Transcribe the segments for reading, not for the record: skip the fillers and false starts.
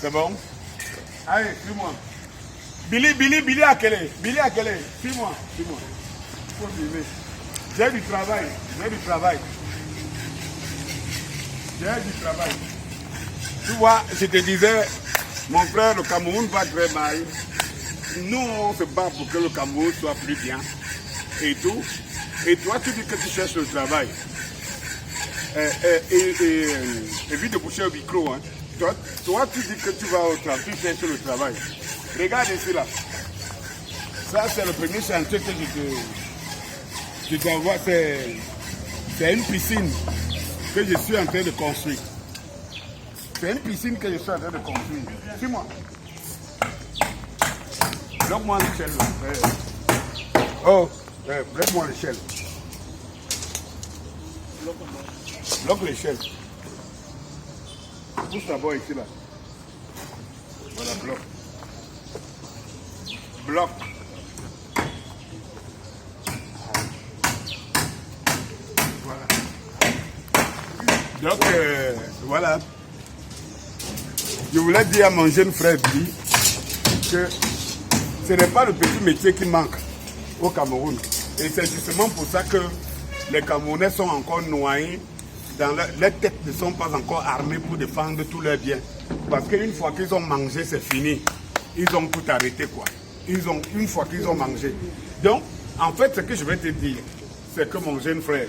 C'est bon? Allez, suis-moi. Billy à quelle est? Suis-moi. Il faut filmer. J'ai du travail. Tu vois, je te disais, mon frère, le Cameroun va très mal. Nous, on se bat pour que le Cameroun soit plus bien. Et tout. Et toi, tu dis que tu cherches le travail. Évite de boucher au micro. Hein. Toi, tu dis que tu vas au travail, tu cherches le travail. Regarde ici là. Ça, c'est le premier chantier que je t'envoie. C'est une piscine que je suis en train de construire. Suis-moi. Bloque-moi l'échelle. Bloque-moi l'échelle. Bloque l'échelle. Pousse d'abord ici là. Voilà, bloque. Donc, voilà. Je voulais dire à mon jeune frère Billy que ce n'est pas le petit métier qui manque au Cameroun. Et c'est justement pour ça que les Camerounais sont encore noyés. Les têtes ne sont pas encore armées pour défendre tous leurs biens. Parce qu'une fois qu'ils ont mangé, c'est fini. Ils ont tout arrêté, quoi. Une fois qu'ils ont mangé. Donc, en fait, ce que je vais te dire, c'est que mon jeune frère,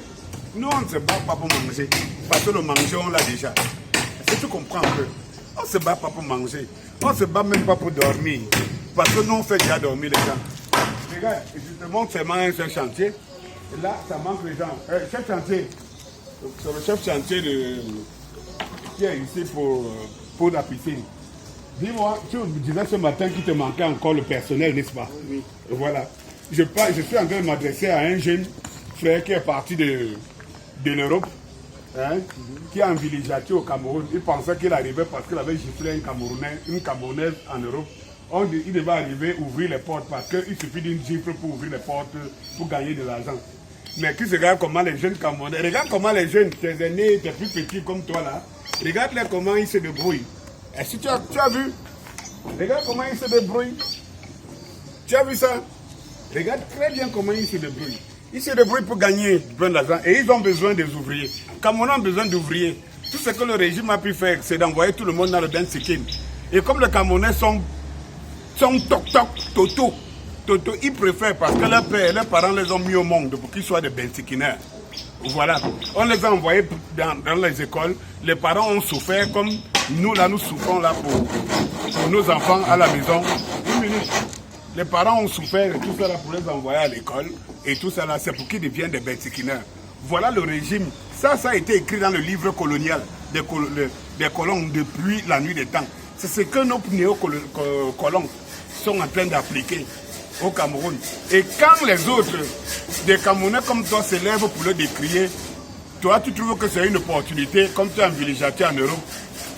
nous, on ne se bat pas pour manger. Parce que le manger, on l'a déjà. Est-ce que tu comprends un peu? On ne se bat pas pour manger. On ne se bat même pas pour dormir. Parce que nous, on fait déjà dormir les gens. Regarde, je te montre seulement un seul chantier. Et là, ça manque les gens. Chef chantier. C'est le chef chantier qui est ici pour la piscine. Dis-moi, tu me disais ce matin qu'il te manquait encore le personnel, n'est-ce pas? Oui. Voilà. Je suis en train de m'adresser à un jeune frère qui est parti de l'Europe, hein, qui est en villégiature au Cameroun. Il pensait qu'il arrivait parce qu'il avait giflé une Camerounaise en Europe. Il devait arriver ouvrir les portes parce qu'il suffit d'une gifle pour ouvrir les portes pour gagner de l'argent. Mais qui se regarde comment les jeunes Camerounais, regarde comment les jeunes, tes aînés, tes plus petits comme toi là, regarde-les comment ils se débrouillent. Est-ce que tu as vu? Regarde comment ils se débrouillent. Tu as vu ça? Regarde très bien comment ils se débrouillent. Ils se débrouillent pour gagner plein d'argent et ils ont besoin des ouvriers. Cameroun a besoin d'ouvriers. Tout ce que le régime a pu faire, c'est d'envoyer tout le monde dans le Bensikin. Et comme les Camerounais sont toto, ils préfèrent parce que leurs parents les ont mis au monde pour qu'ils soient des Bensikinaires. Voilà. On les a envoyés dans les écoles. Les parents ont souffert comme nous, là, nous souffrons là pour nos enfants à la maison. Une minute. Les parents ont souffert et tout ça là pour les envoyer à l'école. Et tout ça là, c'est pour qu'ils deviennent des Bensikinaires. Voilà le régime. Ça a été écrit dans le livre colonial des colons depuis la nuit des temps. C'est ce que nos néo-colons sont en train d'appliquer au Cameroun. Et quand les autres, des Camerounais comme toi, se lèvent pour le décrier, toi, tu trouves que c'est une opportunité, comme tu es en villégiature en Europe,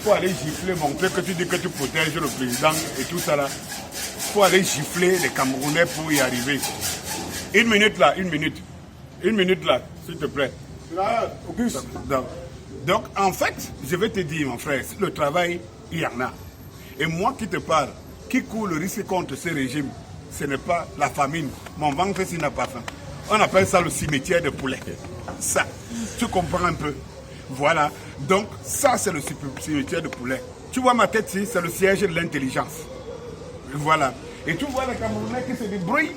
pour aller gifler, montrer que tu dis que tu protèges le président et tout ça là. Pour aller gifler les Camerounais pour y arriver. Une minute là, s'il te plaît. Là, Auguste. Donc, en fait, je vais te dire, mon frère, le travail, il y en a. Et moi qui te parle, qui court le risque contre ce régime, ce n'est pas la famine. Mon ventre, s'il n'a pas faim. On appelle ça le cimetière de poulet. Ça, tu comprends un peu. Voilà. Donc, ça, c'est le cimetière de poulet. Tu vois ma tête ici, c'est le siège de l'intelligence. Voilà. Et tu vois les Camerounais qui se débrouillent.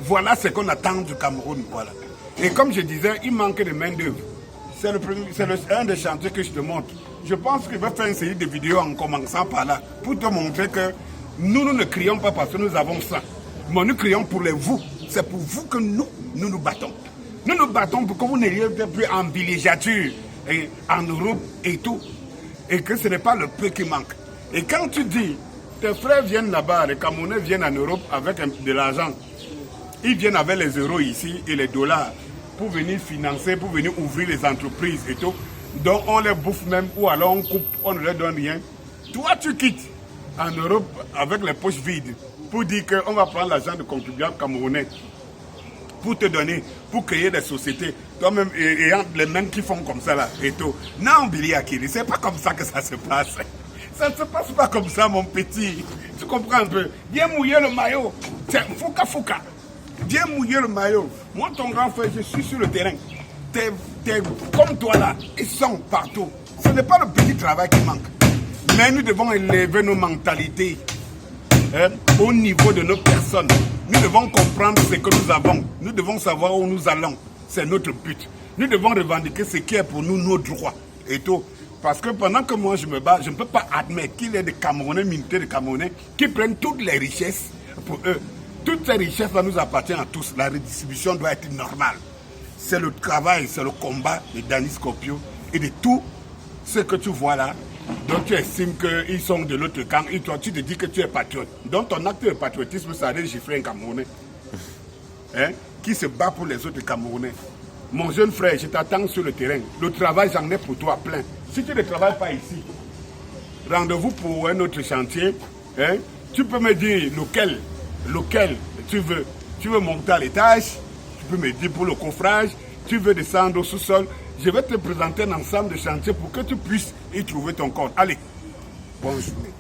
Voilà ce qu'on attend du Cameroun. Voilà. Et comme je disais, il manque de main-d'œuvre. C'est un des chantiers que je te montre. Je pense que je vais faire une série de vidéos en commençant par là pour te montrer que nous ne crions pas parce que nous avons ça. Mais nous crions pour les vous. C'est pour vous que nous nous battons. Nous nous battons pour que vous n'ayez plus en villégiature et en Europe et tout. Et que ce n'est pas le peu qui manque. Et quand tu dis, tes frères viennent là-bas, les Camerounais viennent en Europe avec de l'argent. Ils viennent avec les euros ici et les dollars pour venir financer, pour venir ouvrir les entreprises et tout. Donc on les bouffe même ou alors on coupe, on ne leur donne rien. Toi tu quittes en Europe avec les poches vides pour dire qu'on va prendre l'argent de contribuables camerounais pour te donner, pour créer des sociétés. Toi-même, et les mêmes qui font comme ça là et tout. Non, Billy Akili, c'est pas comme ça que ça se passe. Ça ne se passe pas comme ça, mon petit. Tu comprends un peu? Viens mouiller le maillot. C'est fouca. Viens mouiller le maillot. Moi, ton grand frère, je suis sur le terrain. T'es comme toi là. Ils sont partout. Ce n'est pas le petit travail qui manque. Mais nous devons élever nos mentalités au niveau de nos personnes. Nous devons comprendre ce que nous avons. Nous devons savoir où nous allons. C'est notre but. Nous devons revendiquer ce qui est pour nous nos droits. Et tout. Parce que pendant que moi je me bats, je ne peux pas admettre qu'il y ait des Camerounais, militaires de Camerounais, qui prennent toutes les richesses pour eux. Toutes ces richesses-là nous appartiennent à tous. La redistribution doit être normale. C'est le travail, c'est le combat de Dani Scopio et de tout ce que tu vois là. Donc tu estimes qu'ils sont de l'autre camp et toi tu te dis que tu es patriote. Donc ton acte de patriotisme, ça a de gifler un Camerounais qui se bat pour les autres Camerounais. Mon jeune frère, je t'attends sur le terrain. Le travail, j'en ai pour toi plein. Si tu ne travailles pas ici, rendez-vous pour un autre chantier. Tu peux me dire lequel tu veux. Tu veux monter à l'étage, tu peux me dire pour le coffrage, tu veux descendre au sous-sol. Je vais te présenter un ensemble de chantiers pour que tu puisses y trouver ton compte. Allez, bonne journée.